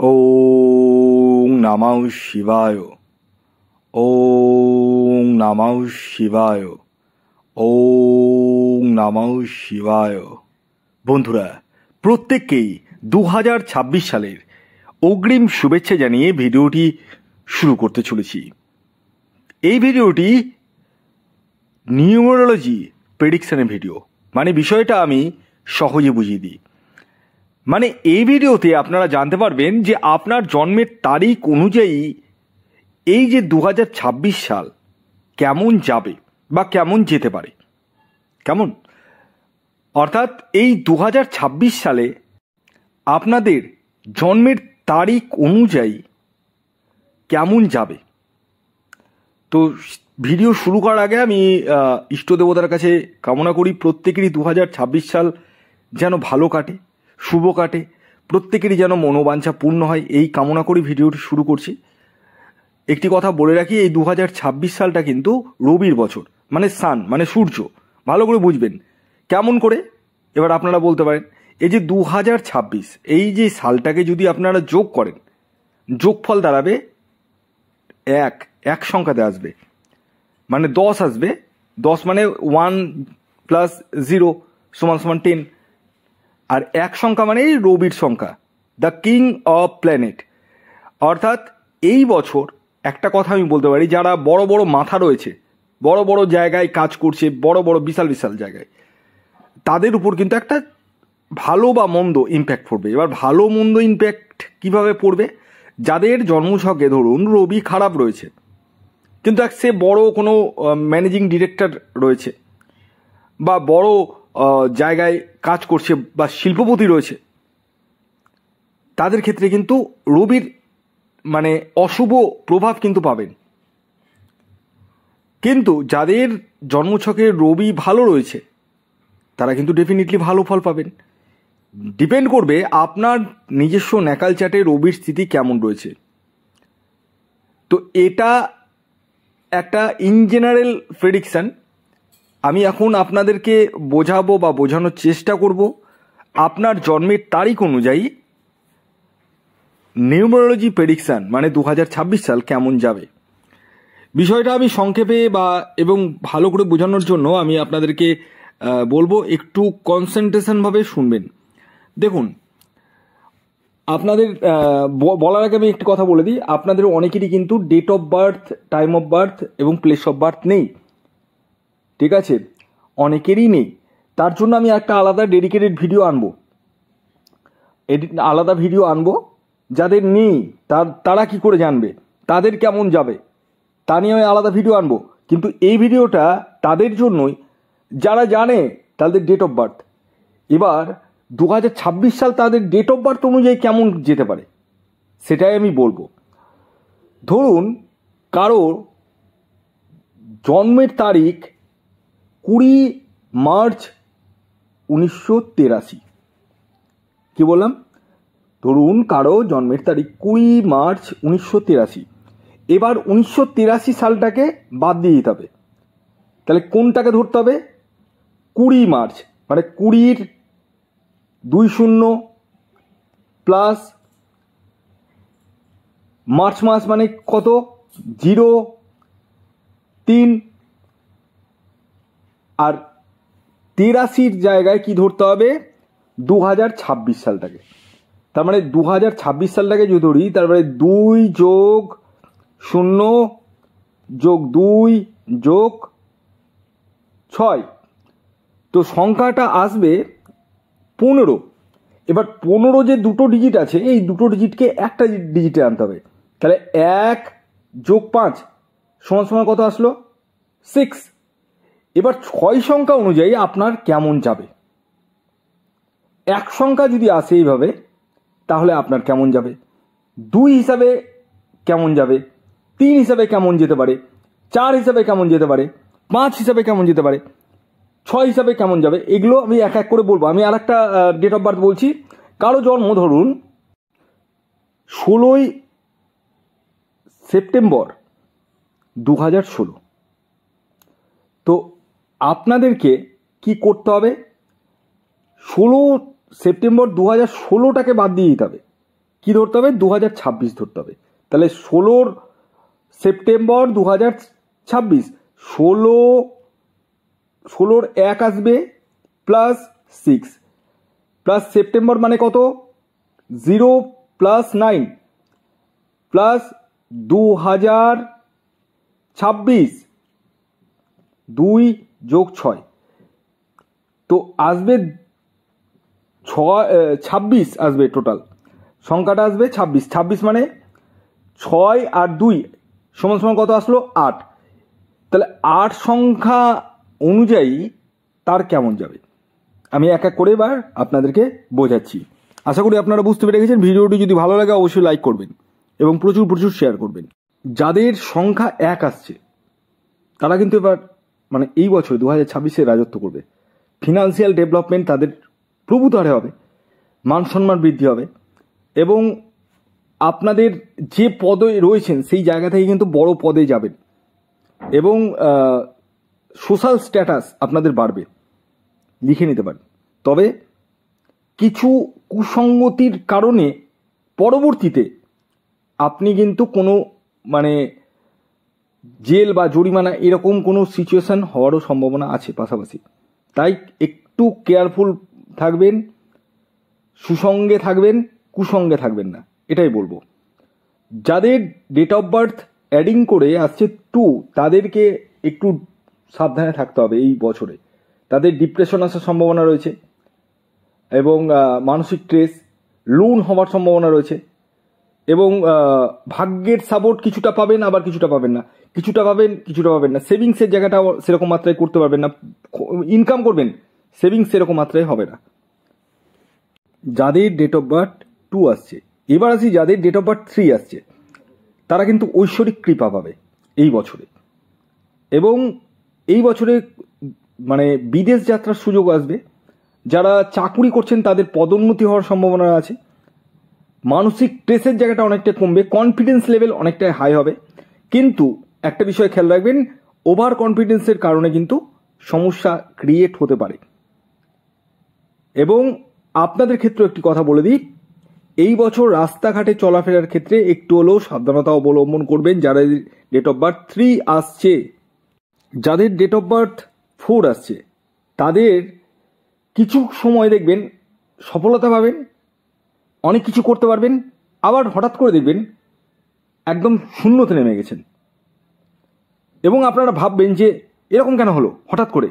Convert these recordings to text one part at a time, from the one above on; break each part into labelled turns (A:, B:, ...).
A: ওং নমঃ শিবায়। ওং নমঃ শিবায়। ওং নমঃ শিবায়। বন্ধুরা, প্রত্যেককেই 2026 সালের অগ্রিম শুভেচ্ছা জানিয়ে ভিডিওটি শুরু করতে চলেছি। এই ভিডিওটি নিউমেরোলজি প্রেডিকশনের ভিডিও, মানে বিষয়টা আমি সহজে বুঝিয়ে দিই। মানে এই ভিডিওতে আপনারা জানতে পারবেন যে আপনার জন্মের তারিখ অনুযায়ী এই যে 2026 সাল কেমন যাবে বা কেমন যেতে পারে। কেমন অর্থাৎ এই 2026 সালে আপনাদের জন্মের তারিখ অনুযায়ী কেমন যাবে। তো ভিডিও শুরু করার আগে আমি ইষ্ট দেবতার কাছে কামনা করি প্রত্যেকেরই 2026 সাল যেন ভালো কাটে, শুভ কাটে, প্রত্যেকেরই যেন মনোবাঞ্ছা পূর্ণ হয়, এই কামনা করি ভিডিওটি শুরু করছি। একটি কথা বলে রাখি, এই 2026 সালটা কিন্তু রবির বছর, মানে সান মানে সূর্য। ভালো করে বুঝবেন কেমন করে। এবার আপনারা বলতে পারেন এই যে 2026 এই যে সালটাকে যদি আপনারা যোগ করেন, যোগফল দাঁড়াবে এক সংখ্যাতে আসবে, মানে 10 আসবে। 10 মানে 1 + 0 = 10। আর এক সংখ্যা মানে রবির সংখ্যা, দ্য কিং অফ প্ল্যানেট। অর্থাৎ এই বছর একটা কথা আমি বলতে পারি, যারা বড় বড় মাথা রয়েছে, বড় বড় জায়গায় কাজ করছে, বড় বড় বিশাল বিশাল জায়গায়, তাদের উপর কিন্তু একটা ভালো বা মন্দ ইম্প্যাক্ট পড়বে। এবার ভালো মন্দ ইম্প্যাক্ট কিভাবে পড়বে? যাদের জন্মছকে ধরুন রবি খারাপ রয়েছে, কিন্তু সে বড় কোনো ম্যানেজিং ডিরেক্টর রয়েছে বা বড় জায়গায় কাজ করছে বা শিল্পপতি রয়েছে, তাদের ক্ষেত্রে কিন্তু রবির মানে অশুভ প্রভাব কিন্তু পাবেন। কিন্তু যাদের জন্মছকে রবি ভালো রয়েছে তারা কিন্তু ডেফিনেটলি ভালো ফল পাবেন। ডিপেন্ড করবে আপনার নিজস্ব ন্যাকাল চার্টে রবির স্থিতি কেমন রয়েছে। তো এটা একটা ইন জেনারেল প্রেডিকশান। আমি এখন আপনাদেরকে বোঝাবো বা বোঝানোর চেষ্টা করব আপনার জন্মের তারিখ অনুযায়ী নিউমেরোলজি প্রেডিকশান, মানে 2026 সাল কেমন যাবে। বিষয়টা আমি সংক্ষেপে এবং ভালো করে বোঝানোর জন্য আমি আপনাদেরকে বলবো একটু কনসেন্ট্রেশনভাবে শুনবেন। দেখুন, আপনাদের বলার আগে আমি একটি কথা বলে দিই, আপনাদের অনেকেরই কিন্তু date of birth, time of birth এবং প্লেস অফ বার্থ নেই। ঠিক আছে, অনেকেরই নেই। তার জন্য আমি একটা আলাদা ডেডিকেটেড ভিডিও আনবো, আলাদা ভিডিও আনবো। যাদের নেই তারা কি করে জানবে তাদের কেমন যাবে, তা নিয়ে আমি আলাদা ভিডিও আনবো। কিন্তু এই ভিডিওটা তাদের জন্যই যারা জানে তাদের ডেট অফ বার্থ। এবার 2026 সাল তাদের ডেট অফ বার্থ অনুযায়ী কেমন যেতে পারে সেটাই আমি বলবো। ধরুন কারোর জন্মের তারিখ 20 মার্চ 1983। কি বললাম? ধরুন কারো জন্মের তারিখ 20 মার্চ 1983। এবার 1983 সালটাকে বাদ দিয়ে দিতে হবে। তাহলে কোনটাকে ধরতে হবে? 20 মার্চ, মানে 20 20 প্লাস মার্চ মাস মানে কত? 03। আর 83 জায়গায় কি ধরতে হবে? 2026 সালটাকে। তার মানে 2026 সালটাকে যদি ধরি, তারপরে 2 + 0 + 2 + 6, তো সংখ্যাটা আসবে 15। এবার 15 যে দুটো ডিজিট আছে, এই দুটো ডিজিটকে একটা ডিজিটে আনতে হবে। তাহলে 1 + 5 = কত আসলো? 6। এবার 6 সংখ্যা অনুযায়ী আপনার কেমন যাবে। এক সংখ্যা যদি আসে এইভাবে, তাহলে আপনার কেমন যাবে, 2 হিসাবে কেমন যাবে, 3 হিসাবে কেমন যেতে পারে, 4 হিসাবে কেমন যেতে পারে, 5 হিসাবে কেমন যেতে পারে, 6 হিসাবে কেমন যাবে, এগুলো আমি এক এক করে বলবো। আমি আর একটা ডেট অফ বার্থ বলছি। কারো জন্ম ধরুন 16 সেপ্টেম্বর 2016। তো আপনাদেরকে কি করতে হবে? 16 সেপ্টেম্বর 2016টাকে বাদ দিয়ে দিতে হবে। কি ধরতে হবে? 2026 ধরতে হবে। তাহলে 16 সেপ্টেম্বর 2026, 16 1 আসবে +6 প্লাস সেপ্টেম্বর মানে কত? 0 + 9 প্লাস 2026, 2 + 6, তো আসবে 26 আসবে, টোটাল সংখ্যাটা আসবে 26। 26 মানে 6 আর 2 সমান সমান কত আসলো? 8। তাহলে 8 সংখ্যা অনুযায়ী তার কেমন যাবে আমি এক এক করে এবার আপনাদেরকে বোঝাচ্ছি। আশা করি আপনারা বুঝতে পেরে গেছেন। ভিডিওটি যদি ভালো লাগে অবশ্যই লাইক করবেন এবং প্রচুর প্রচুর শেয়ার করবেন। যাদের সংখ্যা 1 আসছে তারা কিন্তু এবার মানে এই বছর 2026-এ রাজত্ব করবে। ফিনান্সিয়াল ডেভেলপমেন্ট তাদের প্রভূত হারে হবে, মান সম্মান বৃদ্ধি হবে এবং আপনাদের যে পদে রয়েছেন সেই জায়গা থেকে কিন্তু বড় পদে যাবেন এবং সোশ্যাল স্ট্যাটাস আপনাদের বাড়বে, লিখে নিতে পারেন। তবে কিছু কুসঙ্গতির কারণে পরবর্তীতে আপনি কিন্তু কোনো মানে জেল বা জরিমানা এরকম কোনো সিচুয়েশন হওয়ারও সম্ভাবনা আছে পাশাপাশি। তাই একটু কেয়ারফুল থাকবেন, সুসঙ্গে থাকবেন, কুসঙ্গে থাকবেন না, এটাই বলবো। যাদের ডেট অফ বার্থ অ্যাডিং করে আসছে 2, তাদেরকে একটু সাবধানে থাকতে হবে এই বছরে। তাদের ডিপ্রেশন আসার সম্ভাবনা রয়েছে এবং মানসিক স্ট্রেস, লোন হওয়ার সম্ভাবনা রয়েছে এবং ভাগ্যের সাপোর্ট কিছুটা পাবেন আবার কিছুটা পাবেন না, কিছুটা পাবেন কিছুটা পাবেন না। সেভিংসের জায়গাটা সেরকম মাত্রায় করতে পারবেন না, ইনকাম করবেন, সেভিংস সেরকম মাত্রায় হবে না। যাদের ডেট অফ বার্থ 2 আসছে, এবার আসি যাদের ডেট অফ বার্থ 3 আসছে, তারা কিন্তু ঐশ্বরিক কৃপা পাবে এই বছরে এবং এই বছরে মানে বিদেশ যাত্রার সুযোগ আসবে। যারা চাকুরি করছেন তাদের পদোন্নতি হওয়ার সম্ভাবনা আছে। মানসিক স্ট্রেসের জায়গাটা অনেকটা কমবে, কনফিডেন্স লেভেল অনেকটাই হাই হবে। কিন্তু একটা বিষয় খেয়াল রাখবেন, ওভার কনফিডেন্সের কারণে কিন্তু সমস্যা ক্রিয়েট হতে পারে। এবং আপনাদের ক্ষেত্রে একটি কথা বলে দিই, এই বছর রাস্তাঘাটে চলাফেরার ক্ষেত্রে একটু হলেও সাবধানতা অবলম্বন করবেন যারা ডেট অফ বার্থ 3 আসছে। যাদের ডেট অফ বার্থ 4 আসছে তাদের কিছু সময় দেখবেন সফলতা পাবেন, অনেক কিছু করতে পারবেন, আবার হঠাৎ করে দেখবেন একদম শূন্যতে নেমে গেছেন এবং আপনারা ভাববেন যে এরকম কেন হলো হঠাৎ করে।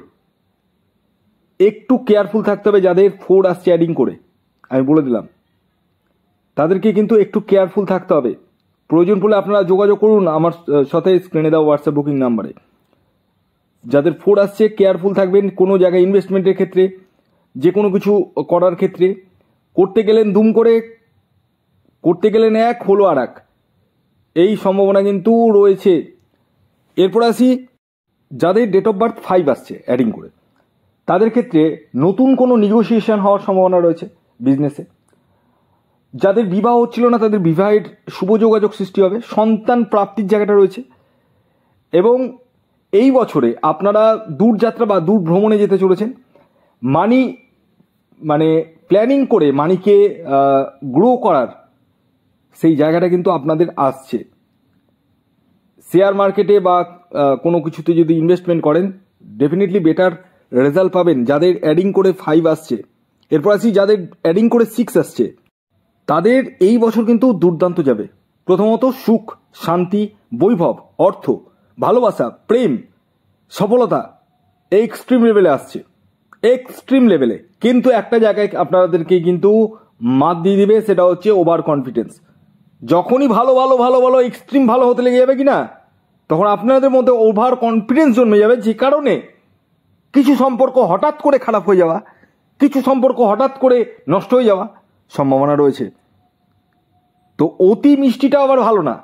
A: একটু কেয়ারফুল থাকতে হবে। যাদের 4 আসছে অ্যাডিং করে, আমি বলে দিলাম, তাদেরকে কিন্তু একটু কেয়ারফুল থাকতে হবে। প্রয়োজন পড়লে আপনারা যোগাযোগ করুন আমার সাথে স্ক্রিনে দেওয়া হোয়াটসঅ্যাপ বুকিং নাম্বারে। যাদের 4 আসছে কেয়ারফুল থাকবেন কোনো জায়গায় ইনভেস্টমেন্টের ক্ষেত্রে, যে কোনো কিছু করার ক্ষেত্রে। করতে গেলেন দুম করে, করতে গেলেন এক, হলো আর এক, এই সম্ভাবনা কিন্তু রয়েছে। এরপর আসি যাদের ডেট অফ বার্থ 5 আসছে অ্যাডিং করে, তাদের ক্ষেত্রে নতুন কোনো নেগোসিয়েশন হওয়ার সম্ভাবনা রয়েছে বিজনেসে। যাদের বিবাহ হচ্ছিল না তাদের বিবাহের শুভ যোগাযোগ সৃষ্টি হবে, সন্তান প্রাপ্তির জায়গাটা রয়েছে এবং এই বছরে আপনারা দূরযাত্রা বা দূর ভ্রমণে যেতে চলেছেন। মানি মানে প্ল্যানিং করে মানিকে গ্রো করার সেই জায়গাটা কিন্তু আপনাদের আসছে। শেয়ার মার্কেটে বা কোনো কিছুতে যদি ইনভেস্টমেন্ট করেন ডেফিনেটলি বেটার রেজাল্ট পাবেন যাদের অ্যাডিং করে 5 আসছে। এরপর আসি যাদের অ্যাডিং করে 6 আসছে, তাদের এই বছর কিন্তু দুর্দান্ত যাবে। প্রথমত সুখ, শান্তি, বৈভব, অর্থ, ভালোবাসা, প্রেম, সফলতা এক্সট্রিম লেভেলে আসছে, এক্সট্রিম লেভেলে। কিন্তু একটা জায়গায় আপনাদেরকে কিন্তু মাত দিয়ে দিবে, সেটা হচ্ছে ওভার কনফিডেন্স। যখনই ভালো ভালো ভালো ভালো এক্সট্রিম ভালো হতে লেগে যাবে কিনা, তখন আপনাদের মধ্যে ওভার কনফিডেন্স জন্মে যাবে, যে কারণে কিছু সম্পর্ক হঠাৎ করে খারাপ হয়ে যাওয়া, কিছু সম্পর্ক হঠাৎ করে নষ্ট হয়ে যাওয়া সম্ভাবনা রয়েছে। তো অতি মিষ্টিটা আবার ভালো না,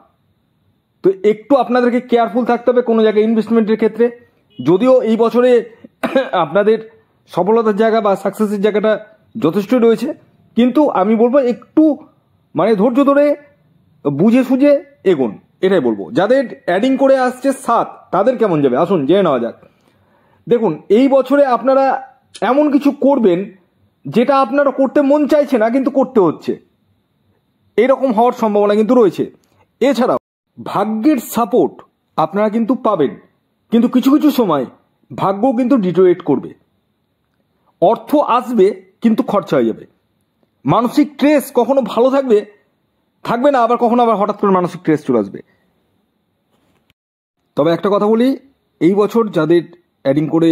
A: তো একটু আপনাদেরকে কেয়ারফুল থাকতে হবে কোনো জায়গায় ইনভেস্টমেন্টের ক্ষেত্রে। যদিও এই বছরে আপনাদের সফলতার জায়গা বা সাকসেসের জায়গাটা যথেষ্ট রয়েছে, কিন্তু আমি বলবো একটু মানে ধৈর্য ধরে বুঝে সুঝে এগোন, এটাই বলবো। যাদের অ্যাডিং করে আসছে 7, তাদের কেমন যাবে আসুন জেনে নেওয়া যাক। দেখুন এই বছরে আপনারা এমন কিছু করবেন যেটা আপনারা করতে মন চাইছে না কিন্তু করতে হচ্ছে। এরকম হওয়ার সম্ভাবনা কিন্তু রয়েছে। এছাড়াও ভাগ্যের সাপোর্ট আপনারা কিন্তু পাবেন, কিন্তু কিছু কিছু সময় ভাগ্য কিন্তু ডিটোরেট করবে। অর্থ আসবে কিন্তু খরচা হয়ে যাবে। মানসিক স্ট্রেস কখনো ভালো থাকবে থাকবে না, আবার কখনো আবার হঠাৎ করে মানসিক স্ট্রেস চলে আসবে। তবে একটা কথা বলি, এই বছর যাদের অ্যাডিং করে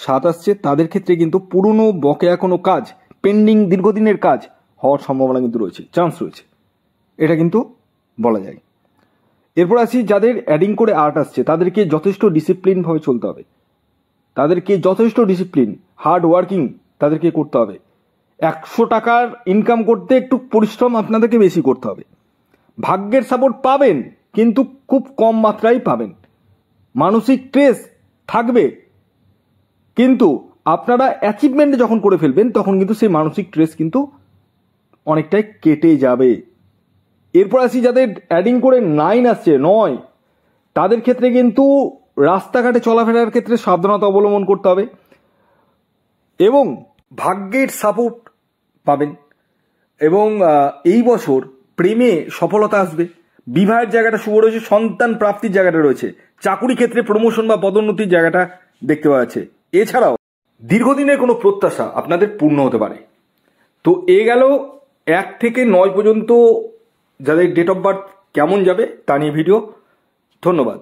A: 7 আসছে তাদের ক্ষেত্রে কিন্তু পুরনো বকেয়া কোনো কাজ, পেন্ডিং দীর্ঘদিনের কাজ হওয়ার সম্ভাবনা কিন্তু রয়েছে, চান্স রয়েছে, এটা কিন্তু বলা যায়। এরপর আসি যাদের অ্যাডিং করে 8 আসছে তাদেরকে যথেষ্ট ডিসিপ্লিনভাবে চলতে হবে, তাদেরকে যথেষ্ট ডিসিপ্লিন, হার্ড ওয়ার্কিং তাদেরকে করতে হবে। 100 টাকার ইনকাম করতে একটু পরিশ্রম আপনাদেরকে বেশি করতে হবে। ভাগ্যের সাপোর্ট পাবেন কিন্তু খুব কম মাত্রায় পাবেন। মানসিক স্ট্রেস থাকবে, কিন্তু আপনারা অ্যাচিভমেন্ট যখন করে ফেলবেন তখন কিন্তু সেই মানসিক স্ট্রেস কিন্তু অনেকটাই কেটে যাবে। এরপর আসি যাদের অ্যাডিং করে 9 আসছে, 9, তাদের ক্ষেত্রে কিন্তু রাস্তাঘাটে চলাফেরার ক্ষেত্রে সাবধানতা অবলম্বন করতে হবে এবং ভাগ্যের সাপোর্ট পাবেন। এবং এই বছর প্রেমে সফলতা আসবে, বিবাহের জায়গাটা শুভ রয়েছে, সন্তান প্রাপ্তির জায়গাটা রয়েছে, চাকুরি ক্ষেত্রে প্রমোশন বা পদোন্নতির জায়গাটা দেখতে পাওয়া যাচ্ছে। এছাড়াও দীর্ঘদিনের কোনো প্রত্যাশা আপনাদের পূর্ণ হতে পারে। তো এ গেল 1 থেকে 9 পর্যন্ত যাদের ডেট অফ বার্থ কেমন যাবে তা নিয়ে ভিডিও। ধন্যবাদ।